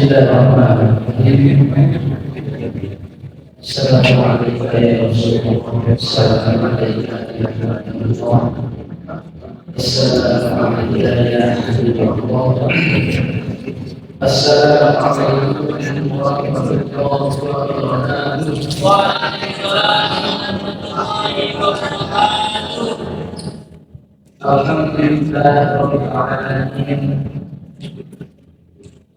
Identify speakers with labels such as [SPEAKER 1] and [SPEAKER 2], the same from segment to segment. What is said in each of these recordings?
[SPEAKER 1] Bismillahirrahmanirrahim. Assalamualaikum warahmatullahi wabarakatuh. Assalamualaikum warahmatullahi wabarakatuh. Alhamdulillahirabbil alamin.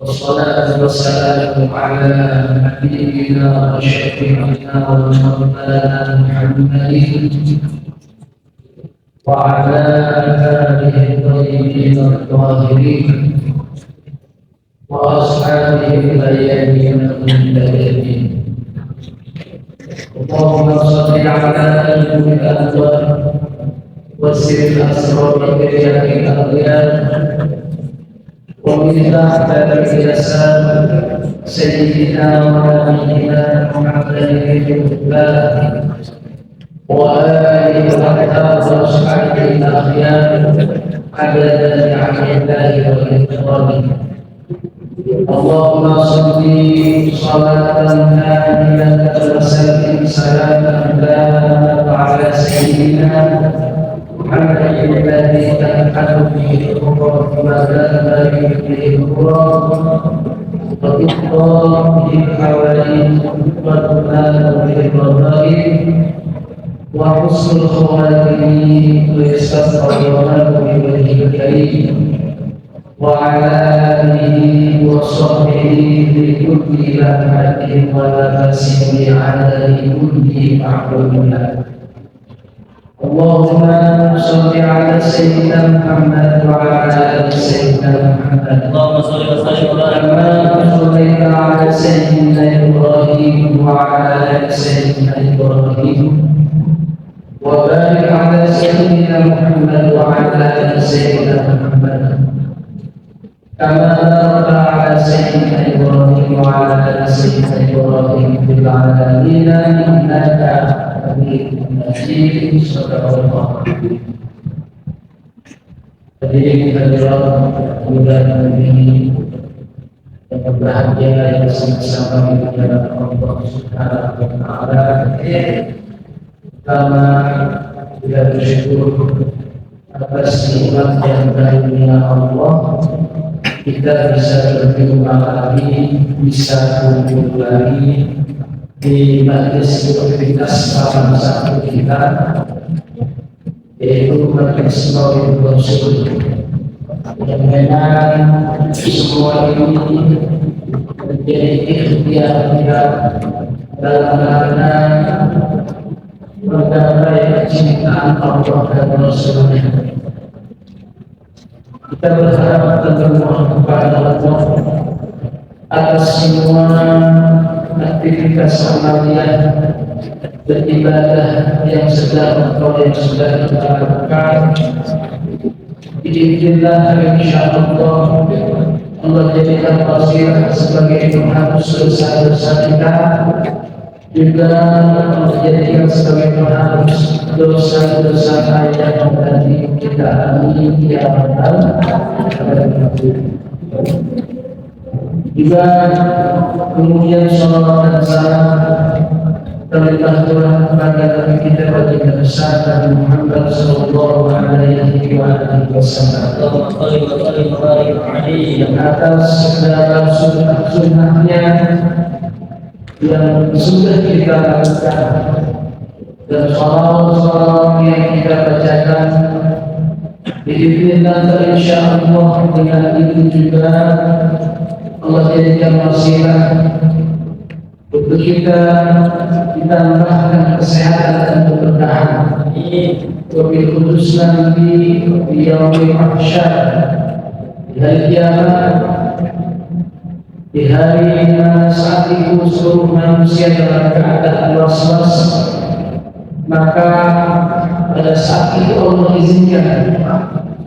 [SPEAKER 1] Wassalatu wassalamu ala nabiyyina wa syafi'ina wa maulana Muhammadin wa ala alihi thayyibin at-tahirin wa ashabihi al-yamin al-mujahidin. Allahumma shalli ala nabiyyina Muhammad wa sirri asrarika ya al-adyan ومفتاح الإحسان سيدنا ونبينا محمد بن وآله وأصحابه الأخيار عدد نعم الله وإكرامه. اللهم صل صلاة كاملة وسلم سلاما دائما على سيدنا محمد الذي تنحل به الأمور ولا به الأمور وتقضى به الحوائج وتنال به الرغائب وحسن الخواتم ويستسقى الله بوجهه الكريم وعلى آله وصحبه بكل لمحة ونفس بعدد كل معلومات. اللهم صل على سيدنا محمد وعلى ال سيدنا محمد. اللهم صل وسلم كما صليت على سيدنا ابراهيم وعلى ال سيدنا ابراهيم وبارك على سيدنا محمد وعلى ال سيدنا محمد كما باركت على سيدنا ابراهيم وعلى ال سيدنا ابراهيم في العالمين انك حميد مجيد. صدق الله. Hadirin hadirat mudah ini yang berbahagia yang bersama-sama di hadapan Allah Subhanahu wa taala. Pertama, kita bersyukur atas nikmat yang karunia Allah. Kita bisa berjumpa lagi, bisa kumpul lagi di majlis aktivitas salah satu kita, yaitu majlis Maulid Rasul, yang memang semua ini menjadi ikhtiar kita dalam rangka menggapai kecintaan Allah dan Rasulnya. Kita berharap dan berdoa kepada Allah atas semua aktivitas amaliyah beribadah yang sedang atau yang sudah kita lakukan. Bismillah, insyaallah Allah jadikan wasilah sebagai penghapus dosa-dosa kita, juga Allah jadikan sebagai penghapus dosa-dosa yang tadi kita alami ya Rabbal alamin. Juga kemudian salawat dan salam terlihat Tuhan kepada Nabi kita baginda besar Nabi Muhammad sallallahu alaihi wasallam, yang atas segala sunnah-sunnahnya yang sudah kita lakukan dan salawat yang kita bacakan. Bismillah, insyaallah dengan itu juga Allah jadikan wasilah untuk kita ditambahkan kesehatan dan keberkahan. Wabil kudus nanti di yaumil mahsyar, di hari kiamat, di hari mana saat itu seluruh manusia dalam keadaan was-was, maka pada saat itu Allah izinkan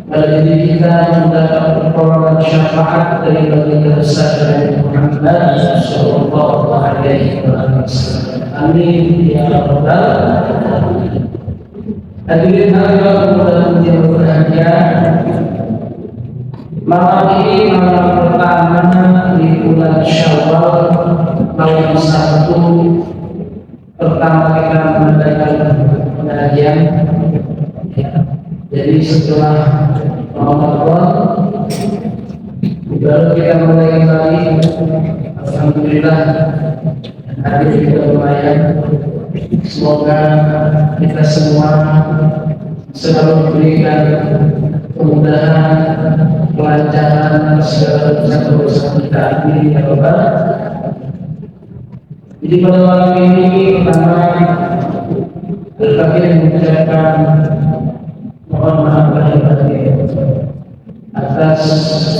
[SPEAKER 1] pada diri kita mendapat pertolongan syafaat dari baginda besar Nabi Muhammad sallallahu alaihi wasallam. Amin ya rabbal alamin. Hadirin hadirat yang berbahagia, Malam ini malam pertama di bulan Syawal, malam Sabtu pertama kita mengadakan pengajian. Jadi setelah Ramadan baru kita mulai kembali. Alhamdulillah hari juga lumayan. Semoga kita semua selalu diberikan kemudahan, kelancaran segala urusan kita ini ya Rabbal. Jadi pada malam ini pertama Al-Fakir mengucapkan mohon maaf lahir batin atas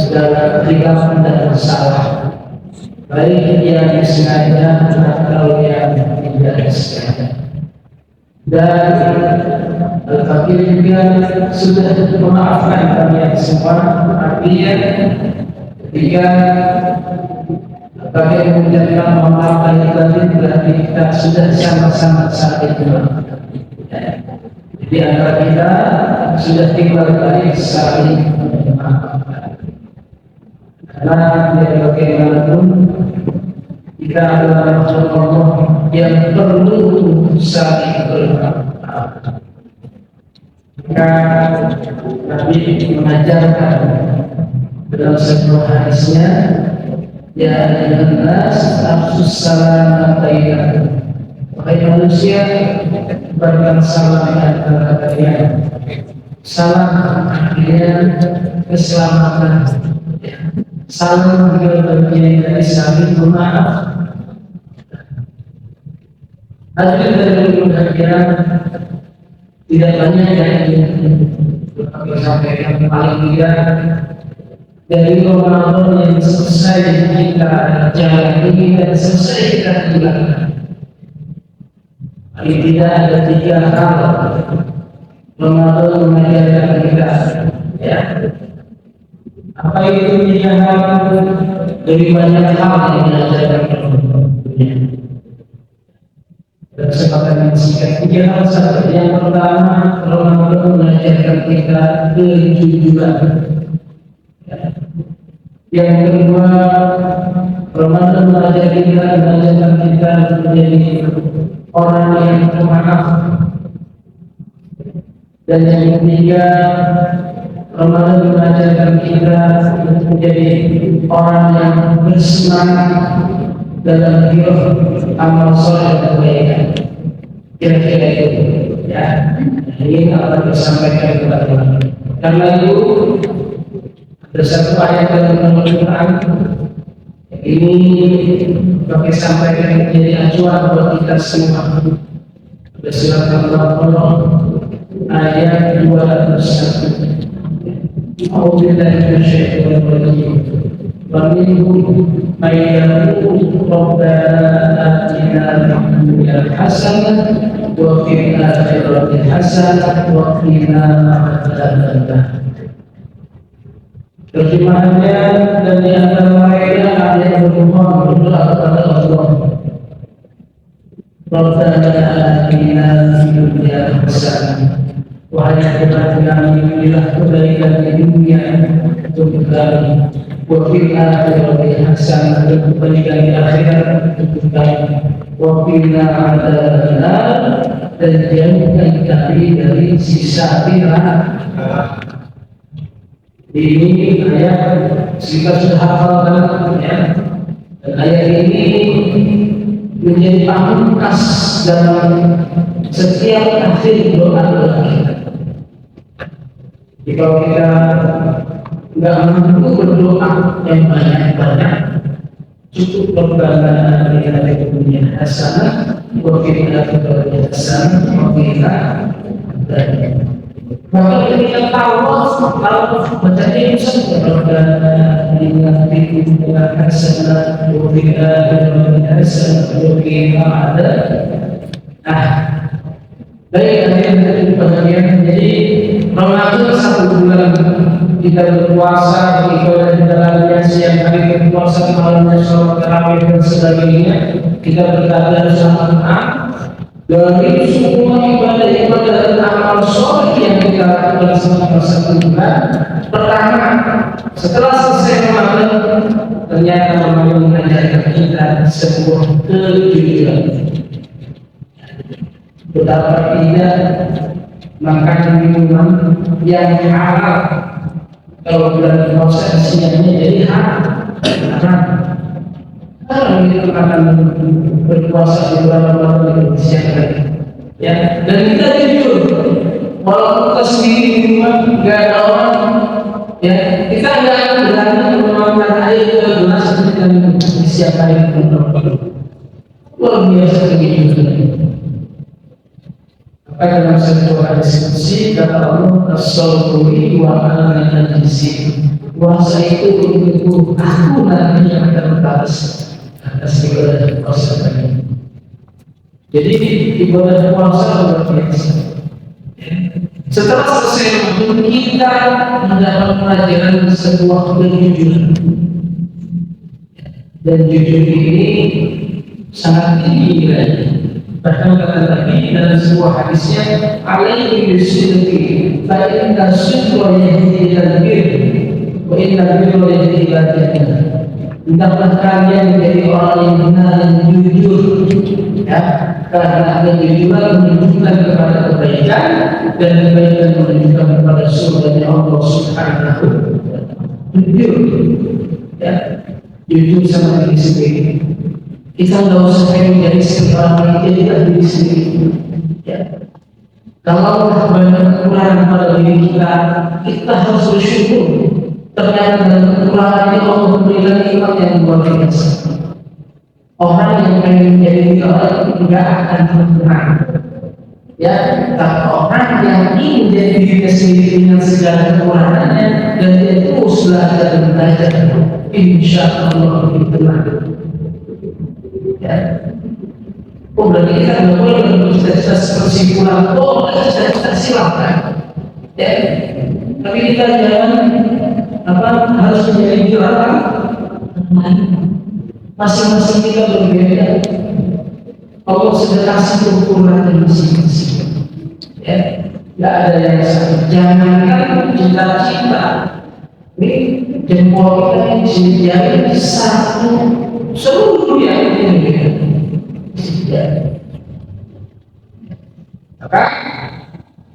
[SPEAKER 1] segala khilaf dan salah, baik yang disengaja atau yang tidak disengaja. Dan Al-Fakir juga sudah memaafkan kalian semua. Artinya ketika Al-Fakir mengucapkan mohon maaf lahir batin, berarti kita sudah sama-sama saling memaafkan. Jadi antara kita sudah timbul kali saling memaafkan. Karena dari bagaimanapun kita adalah makhluk Allah yang perlu saling bermaafkan. Maka Nabi mengajarkan dalam sebuah hadisnya, ya ayyuhan nas afsus salam bainakum. Wahai manusia, berikan salam antara kalian. Salam artinya keselamatan. Salam juga bagian dari saling memaaf. Hadirin dari berbahagia, tidak banyak yang kami sampaikan, paling tidak dari Ramadan yang selesai kita jalani dan selesai kita tinggalkan. Paling tidak ada 3 hal Ramadan mengajarkan kita, ya. Apa itu 3 hal? Dari banyak hal yang diajarkan Ramadan. Dan kesempatan singkat 3 hal saja. Yang pertama, Ramadan mengajarkan kita kejujuran. Yang kedua, Ramadan mengajarkan kita menjadi orang yang pemaaf. Dan yang ketiga, Ramadan mengajarkan kita menjadi orang yang bersemangat dalam hidup amal soleh dan kebaikan. Kira-kira itu, ya. Ini akan disampaikan kepada kita. Karena itu ada satu ayat dalam Al-Quran ini kami sampaikan menjadi acuan buat kita semua. Ada surat Al-Baqarah ayat 201. A'udzubillahi minasyaitonir rajim. ومنهم من يقول ربنا آتنا في الدنيا حسنة وفي الآخرة حسنة وقنا عذاب النار. Terjemahannya dan di antara mereka ada yang berdoa kepada Allah. Rabbana atina fid dunya hasanah. Wahai Tuhan kami, berilah kebaikan di dunia untuk kami. Wa fil akhirati hasanah, dan kebaikan di akhirat untuk kami. Wa qina adzabannar, dan jauhkan kami dari siksa neraka. Ini ayat kita sudah hafalkan, ya. Dan ayat ini menjadi pamungkas dalam setiap akhir doa kita. Jika kita tidak mampu berdoa yang banyak-banyak, cukup berbangga dengan dunia hasanah, wakilnya kepada hasanah, wakilnya dan maka ketika tahu kalau berjadi musuh berbangga dengan dunia hasanah, wakilnya kepada hasanah, wakilnya ada. Baik, nanti bagian jadi Ramadan 1 bulan kita berpuasa, beribadah di dalamnya, siang hari berpuasa, malamnya sholat tarawih dan sebagainya. Kita berkata bersama-sama dari semua ibadah dan amal soleh yang kita selama 1 bulan pertama, setelah selesai Ramadan, ternyata Ramadan mengajarkan kita sebuah kejujuran. Betapa tidak makan minuman yang halal. Kalau bulan puasa isiannya jadi haram. Kalau kita akan berpuasa di bulan Ramadan siapa? Ya, dan kita jujur, walaupun kita sendiri di rumah nggak ada orang, ya kita nggak akan berani menuangkan air ke gelas dan siapa yang luar biasa kejujuran. Apa dalam sebuah diskusi kata Allah, as-sabri wa al-najisi. Puasa itu untuk aku nanti yang akan berbalas atas ibadah puasa kami. Jadi ibadah puasa luar biasa. Setelah selesai Ramadan, kita mendapat pelajaran sebuah kejujuran. Dan jujur ini sangat tinggi. Bahkan kata Nabi dalam sebuah hadisnya, alaihi bisidqi fa inna sidqa yahdi ilal birr wa inna birra yahdi ilal jannah. Hendaklah kalian menjadi orang yang benar dan jujur, ya, karena kejujuran menunjukkan kepada kebaikan dan kebaikan menunjukkan kepada surga Allah Subhanahu wa Ta'ala. Jujur, ya, jujur sama diri sendiri. Kita nggak usah pengen jadi seperti orang lain, jadilah diri sendiri. Ya. Kalau banyak kekurangan pada diri kita harus bersyukur. Ternyata dalam kekurangan itu Allah memberikan nikmat yang luar biasa. Orang yang pengen menjadi orang tidak akan pernah. Ya, tapi orang yang ingin menjadi dirinya sendiri dengan segala kekurangannya dan dia terus belajar dan belajar, insya Allah itulah. Ya. Oh, berarti kita tidak boleh bercita-cita kesimpulan. Oh, cita-cita silakan. Ya. Tapi kita jangan harus menjadi dilarang. Masing-masing kita berbeda. Allah sudah kasih ukuran masing-masing. Ya, tidak ada yang sama. Jangankan cita-cita. Ini jempol kita yang dijari satu seluruh yang ini. Ya. Maka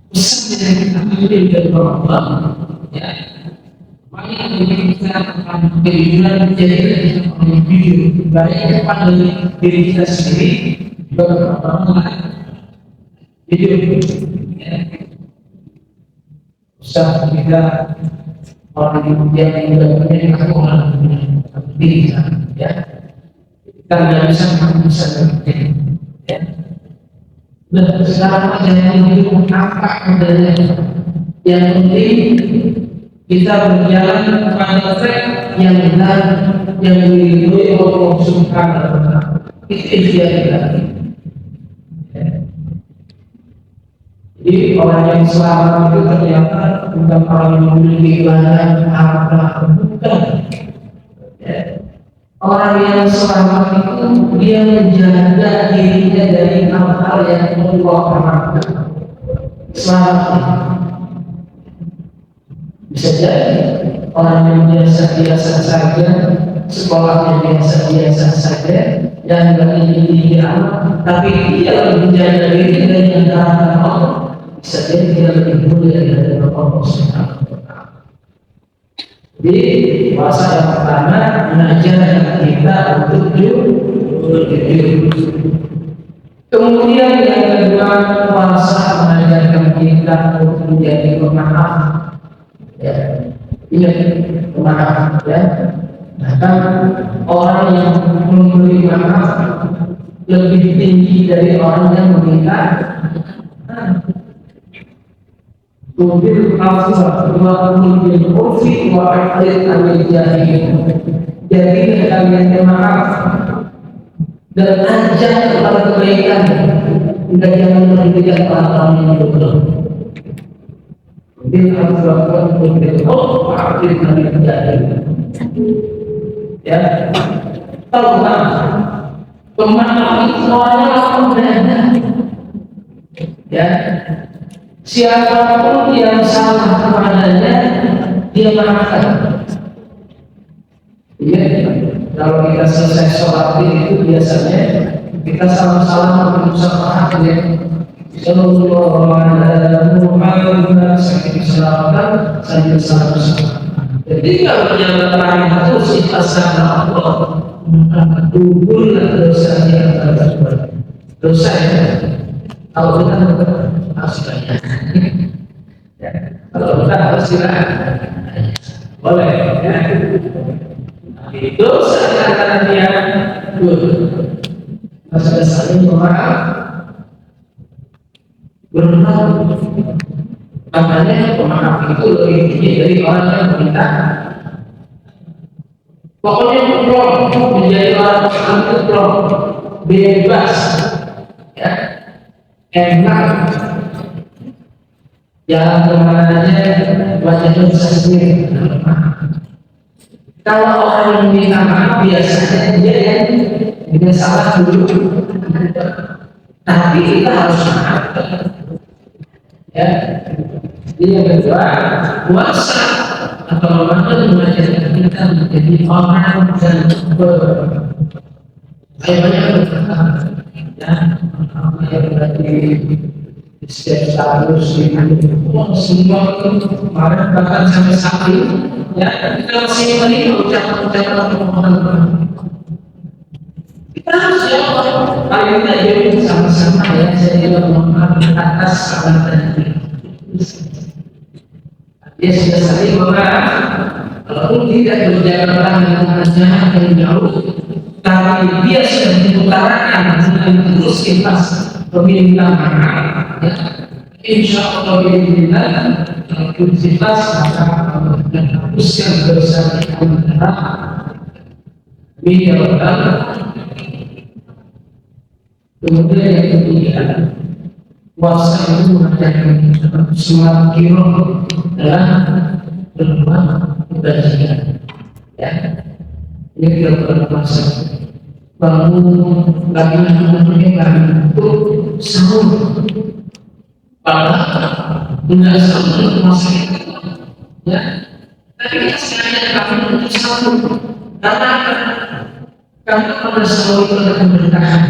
[SPEAKER 1] bisa menjadi kita pilih dari Allah. Ya. Makanya kita akan kejujuran menjadi kita orang jujur, baik depan dari diri kita sendiri juga orang lain. Jujur, ya. Usah kita orang yang tidak punya kekuatan diri kita, ya. Kita tidak bisa seperti, ya. Dan sekarang jangan hidup apa adanya. Yang penting kita berjalan pada track yang benar, yang diridhoi Allah Subhanahu wa Ta'ala. Itu ikhtiar kita. Jadi orang yang selamat itu ternyata bukan orang yang memiliki banyak harta, bukan. Orang yang selamat itu dia menjaga dirinya dari hal-hal yang Allah haramkan. Selamat. Bisa jadi orang yang biasa-biasa saja, sekolahnya biasa-biasa saja, yang tidak ingin amat, tapi dia menjaga diri dari yang dilarang Allah. Bisa jadi dia lebih mulia dari Allah Subhanahu wa Ta'ala. Jadi puasa yang pertama mengajarkan kita untuk jujur. Kemudian yang kedua, puasa mengajarkan kita untuk menjadi pemaaf. Ya, ingat pemaaf, ya. Bahkan orang yang memberi maaf lebih tinggi dari orang yang meminta. Kubil afwa wa bil urfi wa a'rid anil jahil. Jadi kalian pemaaf dan ajak kepada kebaikan, tidak jangan menghentikan orang yang bodoh. Bil afwa wa bil urfi wa a'rid anil jahil. Ya, pemaaf itu soalnya apa? Ya, Siapapun yang salah kepadanya, dia maafkan. Iya, kalau kita selesai sholat itu biasanya kita salam-salam berusaha ya. Sallallahu alaihi Muhammad sambil salam. Jadi kalau yang terakhir itu sifat sama Allah, kubur dosanya terbuat dosa ya. Kalau kita harus banyak, kalau kita harus istirahat, boleh ya. Itu sekarang dia sudah saling memaaf, bermaaf. Makanya pemaaf itu lebih tinggi dari orang yang meminta. Pokoknya plong menjadi orang Islam itu plong, bebas, ya, enak. Jalan kemana aja, wajahnya bisa sendiri. Kalau orang yang minta maaf biasanya dia yang punya salah dulu, tapi kita harus maaf. Ya, jadi yang kedua, puasa atau Ramadan mengajarkan kita menjadi orang dan banyak berkata, ya, apa yang berarti setiap status semua itu kemarin bahkan sampai sakit, ya kita masih menerima ucapan-ucapan permohonan. Kita harus ya paling tidak jadi sama-sama ya, saya juga mohon atas saran tadi. Dia sudah sering memaaf, walaupun tidak berjalan dengan jalan yang jauh, tapi dia sudah mengutarakan dengan terus ikhlas meminta maaf. Insya Allah bila kalau ikhlas maka akan hapuskan dosa kita. Biar kemudian yang ketiga, puasa itu mengajarkan kita semua kiro adalah berbuat kebajikan. Ya, ini kira-kira puasa. Bangun bagaimana untuk sahur, padahal tidak sahur masih, ya. Tapi kita sengaja kami untuk sahur, karena pada sahur itu ada keberkahan.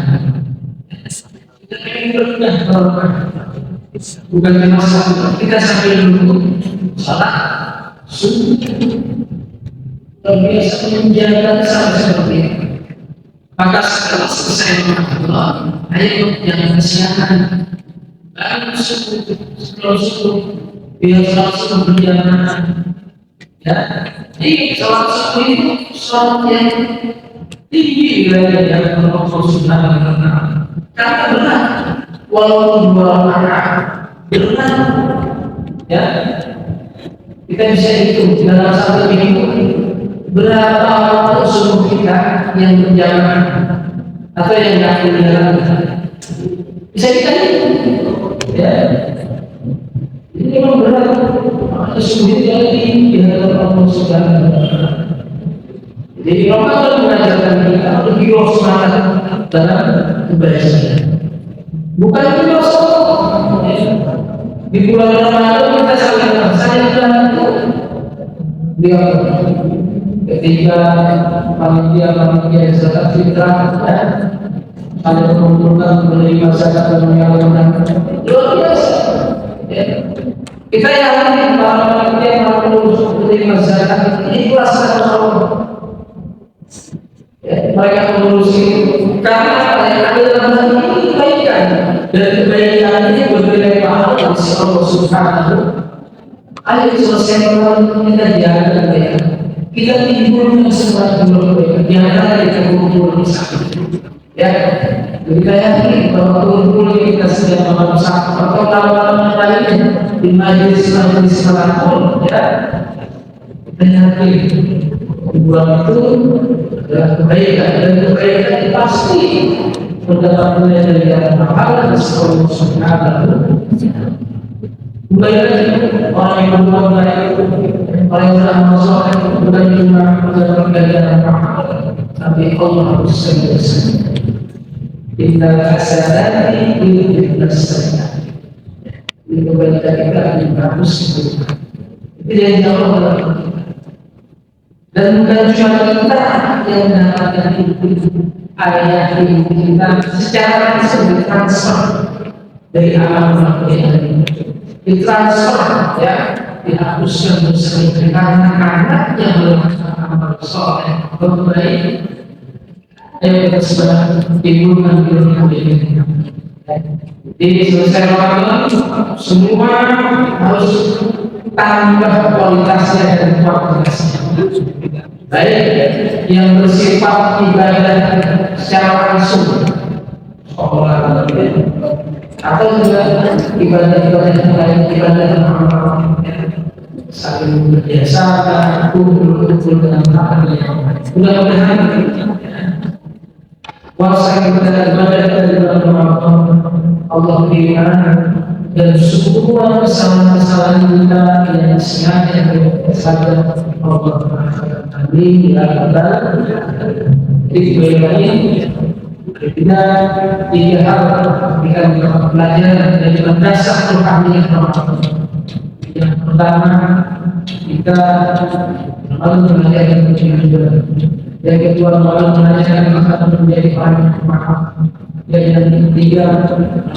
[SPEAKER 1] Bukan masalah kita sambil duduk salat subuh terbiasa menjaga salat seperti itu. Maka setelah selesai Allah, ayo jangan kesiangan. Baru subuh, setelah subuh biar salat subuh berjamaah. Ya, jadi salat subuh itu salat yang tinggi dari yang Allah Subhanahu wa Ta'ala. Karena benar, walaupun 2 rakaat benar, ya kita bisa hitung dalam satu minggu berapa waktu subuh kita yang berjamaah atau yang nggak berjamaah, bisa kita hitung, ya. Ini memang benar, maka subuh jadi di hadapan Allah Subhanahu wa Ta'ala. Jadi Ramadan mengajarkan kita untuk giroh semangat dalam kebajikan. Bukan itu di bulan Ramadan kita saling dia ketika panitia zakat fitrah ya, ada mengumpulkan menerima zakat dan menyalurkan luar biasa. Ya. Kita yakin para panitia mampu menerima zakat ini ikhlas karena Allah. Ya, mereka mengurusi karena yang ada dalam hati ini kebaikan, dan kebaikan ini berbeda pahala dari Allah Subhanahu. Ayo selesai kita jaga ya. Kita timbul semua kebaikan, jangan kita kumpul di sana. Ya, jadi kita yakin bahwa kumpul kita sedang merusak atau lawan lainnya di majelis manapun, ya. Kita yakin bulan itu adalah kebaikan, dan kebaikan itu pasti mendapat nilai dari yang pahala dari Allah Subhanahu. Mulai dari orang yang berbuat baik, orang yang beramal saleh, bukan cuma mendapat ganjaran pahala, tapi Allah harus senantiasa. Innal hasanati yudhibnas sayyi'at. Jadi kebaikan kita akan bagus itu. Itu yang jauh dalam. Dan bukan cuma kita yang mendapatkan itu, ayat ini kita secara langsung ditransfer dari alam yang ditransfer, ya, dihapuskan dosa kita karena anaknya melakukan amal soleh terbaik. Kita sudah timbulkan ilmu. Jadi selesai Ramadan, semua harus tambah kualitasnya dan kuantitasnya. Baik yang bersifat ibadah secara langsung, sekolah atau juga ibadah-ibadah yang lain, ibadah saling berbiasa, kumpul-kumpul dengan hati yang mudah-mudahan puasa kita ibadah dari bulan Ramadan Allah berikan, dan semua kesalahan-kesalahan kita yang sengaja saja Allah kami lakukan dibayarin. Kita tiga hal kita belajar dari dasar rohani Ramadan. Yang pertama, kita harus belajar menjadi. Yang kedua, harus belajar menjadi orang yang pemaaf. Dan yang ketiga,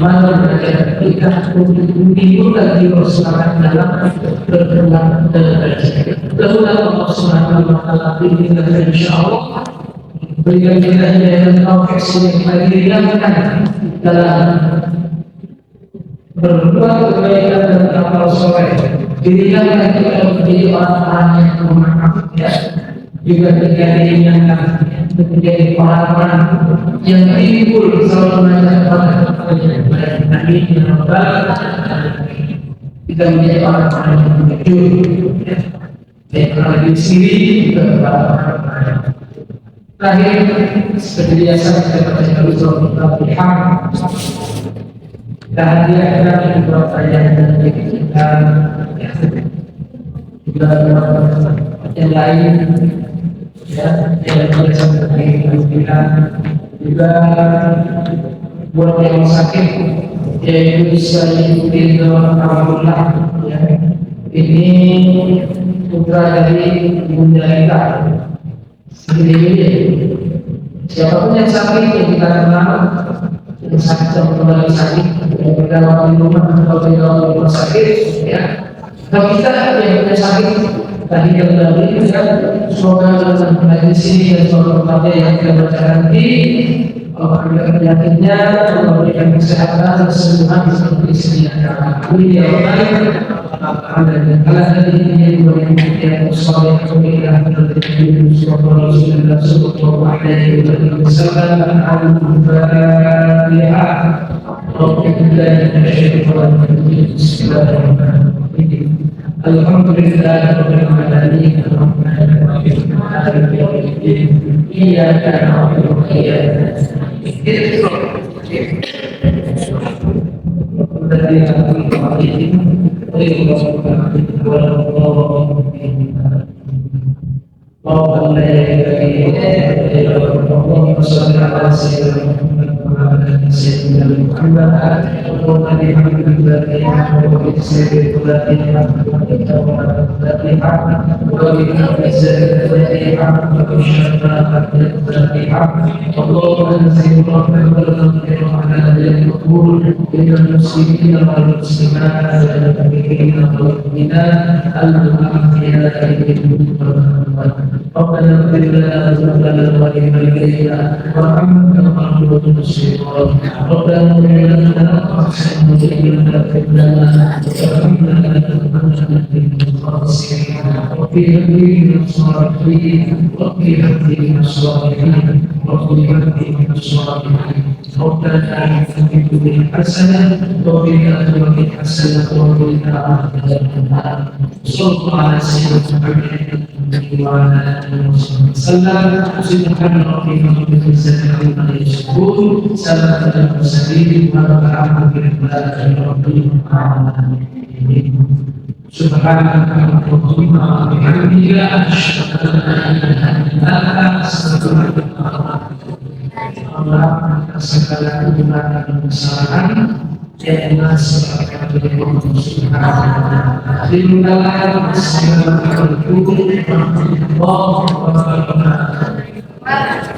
[SPEAKER 1] malah belajar kita untuk menimbulkan jiwa semangat dalam berkembang dan belajar. Lakukan Allah Subhanahu wa Ta'ala ini dan insyaallah berikan kita hidayah dan taufik yang diringankan dalam berbuat kebaikan dan amal soleh. Diringankan kita menjadi orang-orang yang pemaaf, ya. Juga tidak diingatkan menjadi orang-orang yang timbul selalu mengajak kepada Nabi yang kita menjadi orang-orang yang jujur, baik orang diri sendiri juga orang-orang. Terakhir, seperti biasa kita baca surah Al-Fatihah. Kita hadiahkan beberapa ayat dari kita, juga yang lain. Ya, yang biasa kita juga buat yang sakit, yaitu bisa diikuti dengan alhamdulillah. Ya, ini putra dari Bunda kita sendiri. Siapapun yang sakit yang kita kenal, yang sakit yang kembali sakit, yang kita rawat di rumah atau di rumah sakit, ya. Kalau kita yang punya sakit tadi kembali kan, semoga dalam pengajian sini dan semoga yang kita baca nanti Allah berikan penyakitnya, Allah berikan kesehatan dan kesembuhan seperti sedia kala. Amin ya rabbal alamin. Allah ini yang yang soleh kebaikan dan kebaikan sallallahu alaihi wasallam. Al-Fatihah. Bismillahirrahmanirrahim. Alhamdulillah rabbil alamin. Maliki yaumiddin. Iyyaka na'budu wa iyyaka nasta'in. ربنا اغفر لنا ذنوبنا ولوالدينا وارحمنا كما ربنا صغيرا. ربنا اغفر لنا واحسن الينا وارحمنا من الخاسرين وفي هدينا الصالحين وفي هدينا الصالحين وفي هدينا الصالحين. ربنا آتنا في الدنيا حسنة وفي الآخرة حسنة وقنا عذاب النار. صلى الله على سيدنا محمد وعلى آله وصحبه وسلم. سبحان ربك رب العزة عما يصفون، سلام على المرسلين والحمد لله رب العالمين. سبحانك اللهم وبحمدك أشهد أن لا إله إلا أنت أستغفرك Allah segala kebaikan dan kesalahan yang Alhamdulillah.